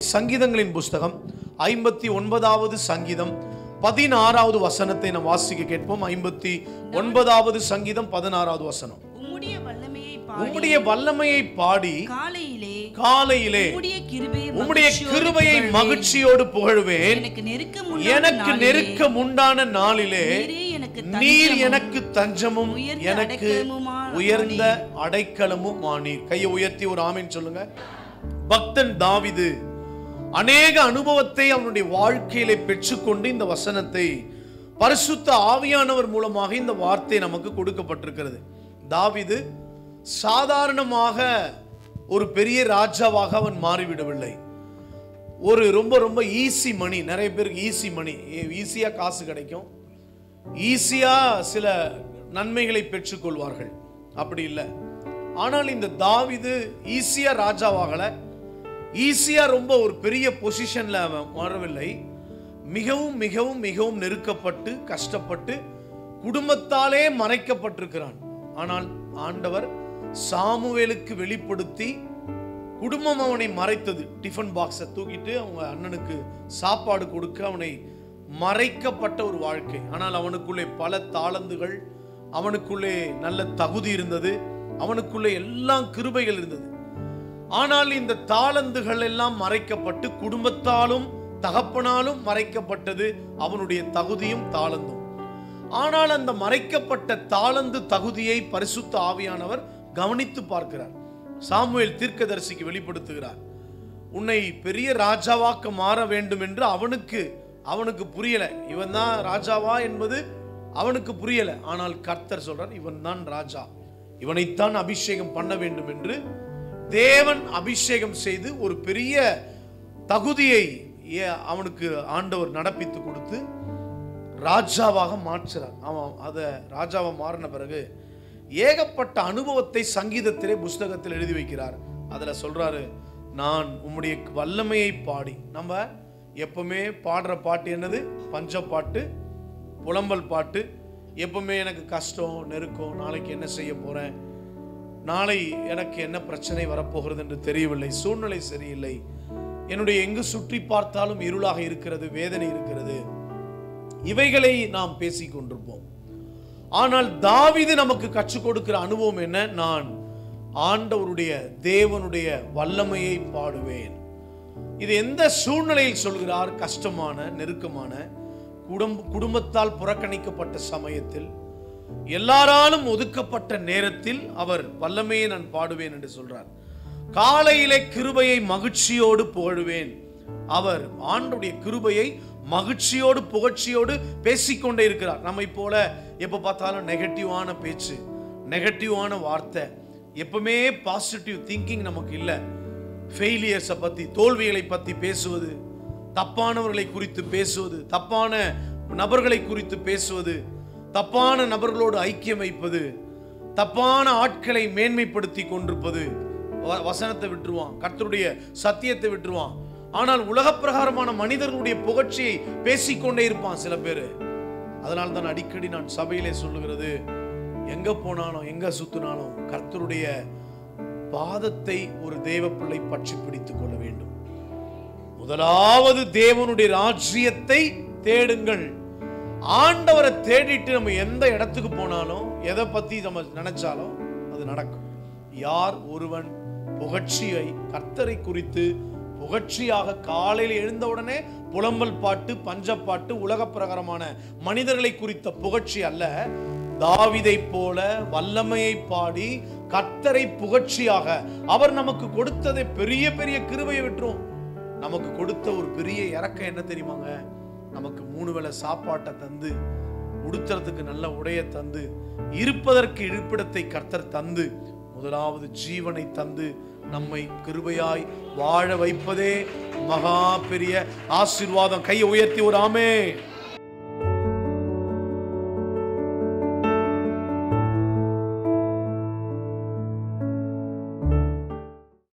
சங்கீதங்களின் புஸ்தகம் 59வது சங்கீதம் 16வது வசனத்தை நாம் வாசிக்க கேட்போம். 59வது சங்கீதம் 16வது வசனம். உம்முடைய வல்லமையை பாடி காலையிலே உம்முடைய கிருபையை மகிழ்ச்சியோடு புகழுவேன். எனக்கு நெருக்கம் உண்டான நாளிலே நீர் எனக்கு தஞ்சமும் எனக்கு உயர்ந்த அடைக்கலமும் ஆனீர். கையை உயர்த்தி ஒரு ஆமென் சொல்லுங்க. பக்தன் தாவீது அநேக அனுபவத்தை அவனுடைய வாழ்க்கையிலே பெற்றுக்கொண்டு இந்த வசனத்தை பரிசுத்த ஆவியானவர் மூலமாக இந்த வார்த்தை நமக்கு கொடுக்கப்பட்டிருக்கிறது. தாவீது சாதாரணமாக ஒரு பெரிய ராஜாவாக அவன் மாறிவிடவில்லை. ஒரு ரொம்ப ஈஸி மணி, நிறைய பேருக்கு ஈஸி மணி, ஈஸியா காசு கிடைக்கும், ஈஸியா சில நன்மைகளை பெற்றுக்கொள்வார்கள், அப்படி இல்லை. ஆனால் இந்த தாவீது ஈஸியா ராஜாவாகல, ஈஸியா ரொம்ப ஒரு பெரிய பொசிஷன்ல அவன் வரவில்லை. மிகவும் மிகவும் மிகவும் நெருக்கப்பட்டு கஷ்டப்பட்டு குடும்பத்தாலே மறைக்கப்பட்டிருக்கிறான். ஆனால் ஆண்டவர் சாமுவேலுக்கு வெளிப்படுத்தி குடும்பம் அவனை மறைத்தது. டிஃபன் பாக்ஸை தூக்கிட்டு அவங்க அண்ணனுக்கு சாப்பாடு கொடுக்க அவனை மறைக்கப்பட்ட ஒரு வாழ்க்கை. ஆனால் அவனுக்குள்ளே பல தாளந்துகள், அவனுக்குள்ளே நல்ல தகுதி இருந்தது, அவனுக்குள்ளே எல்லாம் கிருபைகள் இருந்தது. ஆனால் இந்த தாளந்துகள் எல்லாம் மறைக்கப்பட்டு குடும்பத்தாலும் தகப்பனாலும் மறைக்கப்பட்டது அவனுடைய தகுதியும் தாளந்தும். ஆனால் அந்த மறைக்கப்பட்ட தாளந்து தகுதியை பரிசுத்த ஆவியானவர் கவனித்து பார்க்கிறார். சாமுவேல் தீர்க்கதரிசிக்கு வெளிப்படுத்துகிறார். உன்னை பெரிய ராஜாவாக்க மாற வேண்டும் என்று அவனுக்கு புரியல. இவன் தான் ராஜாவா என்பது அவனுக்கு புரியல. ஆனால் கர்த்தர் சொல்றார், இவன் தான் ராஜா, இவனைத்தான் அபிஷேகம் பண்ண வேண்டும் என்று தேவன் அபிஷேகம் செய்து ஒரு பெரிய தகுதியை அவனுக்கு ஆண்டவர் நடப்பித்து கொடுத்து ராஜாவாக மாற்றுறார். அவன் அதை ராஜாவா மாறின பிறகு ஏகப்பட்ட அனுபவத்தை சங்கீதத்திலே புஸ்தகத்தில் எழுதி வைக்கிறார். அதுல சொல்றாரு, நான் உம்முடைய வல்லமையை பாடி. நம்ம எப்பவுமே பாடுற பாட்டு என்னது? பஞ்ச பாட்டு, புலம்பல் பாட்டு. எப்பவுமே எனக்கு கஷ்டம், நெருக்கம், நாளைக்கு என்ன செய்ய போறேன், நாளை எனக்கு என்ன பிரச்சனை வரப்போகிறது என்று தெரியவில்லை, சூழ்நிலை சரியில்லை, என்னுடைய எங்கு சுற்றி பார்த்தாலும் இருளாக இருக்கிறது, வேதனை இருக்கிறது, இவைகளை நாம் பேசிக் கொண்டிருப்போம். ஆனால் தாவீது நமக்கு கற்றுக் கொடுக்கிற அனுபவம் என்ன? நான் ஆண்டவருடைய தேவனுடைய வல்லமையை பாடுவேன். இது எந்த சூழ்நிலையில் சொல்கிறார்? கஷ்டமான நெருக்கமான குடும்பத்தால் புறக்கணிக்கப்பட்ட சமயத்தில், எல்லாராலும் ஒதுக்கப்பட்ட நேரத்தில் அவர் வல்லமையை நான் பாடுவேன் என்று சொல்றார். காலையிலே கிருபையை மகிழ்ச்சியோடு புகழுவேன். அவர் ஆண்டவருடைய கிருபையை மகிழ்ச்சியோடு புகழ்ச்சியோடு பேசிக்கொண்டே இருக்கிறார். நம்மை போல எப்ப பார்த்தாலும் நெகட்டிவான பேச்சு, நெகட்டிவான வார்த்தை, எப்பவுமே பாசிட்டிவ் திங்கிங் நமக்கு இல்லை. ஃபெயிலியர்ஸை பத்தி, தோல்விகளை பத்தி பேசுவது, தப்பானவர்களை குறித்து பேசுவது, தப்பான நபர்களை குறித்து பேசுவது, தப்பான நபர்களோடு ஐக்கியம் வைப்பது, தப்பான ஆட்களை மேன்மைப்படுத்தி கொண்டிருப்பது. வசனத்தை விட்டுருவான், கர்த்தருடைய சத்தியத்தை விட்டுருவான். ஆனால் உலக பிரகாரமான மனிதர்களுடைய புகழ்ச்சியை பேசிக்கொண்டே இருப்பான் சில பேர். அதனால தான் அடிக்கடி நான் சபையிலே சொல்லுகிறது, எங்க போனாலும் எங்க சுத்தினாலும் கர்த்தருடைய பாதத்தை ஒரு தேவ பிள்ளை பற்றி பிடித்துக் கொள்ள வேண்டும். முதலாவது தேவனுடைய ராஜ்யத்தை தேடுங்கள். ஆண்டவரை தேடிட்டு நம்ம எந்த இடத்துக்கு போனாலும், எதை பத்தி நம்ம நினைச்சாலும் அது நடக்கும். யார் ஒருவன் புகழ்ச்சியை, கர்த்தரை குறித்து புகழ்ச்சியாக காலையில் எழுந்தவுடனே புலம்பல் பாட்டு, பஞ்சப்பாட்டு, உலக பிரகாரமான மனிதர்களை குறித்த புகழ்ச்சி அல்ல, தாவீதை போல வல்லமையை பாடி கர்த்தரை புகழ்ச்சியாக, அவர் நமக்கு கொடுத்ததை பெரிய பெரிய கிருபையை விட்டுரும். நமக்கு கொடுத்த ஒரு பெரிய இறக்கம் என்ன தெரியுமாங்க? நமக்கு 3 வேளை சாப்பாட்டை தந்து, உடுத்துறதுக்கு நல்ல உடைய தந்து, இருப்பதற்கு இருப்பிடத்தை கர்த்தர் தந்து, முதலாவது ஜீவனை தந்து நம்மை கிருபையாய் வாழ வைப்பதே மகா பெரிய ஆசீர்வாதம். கையை உயர்த்தி ஒரு ஆமென்.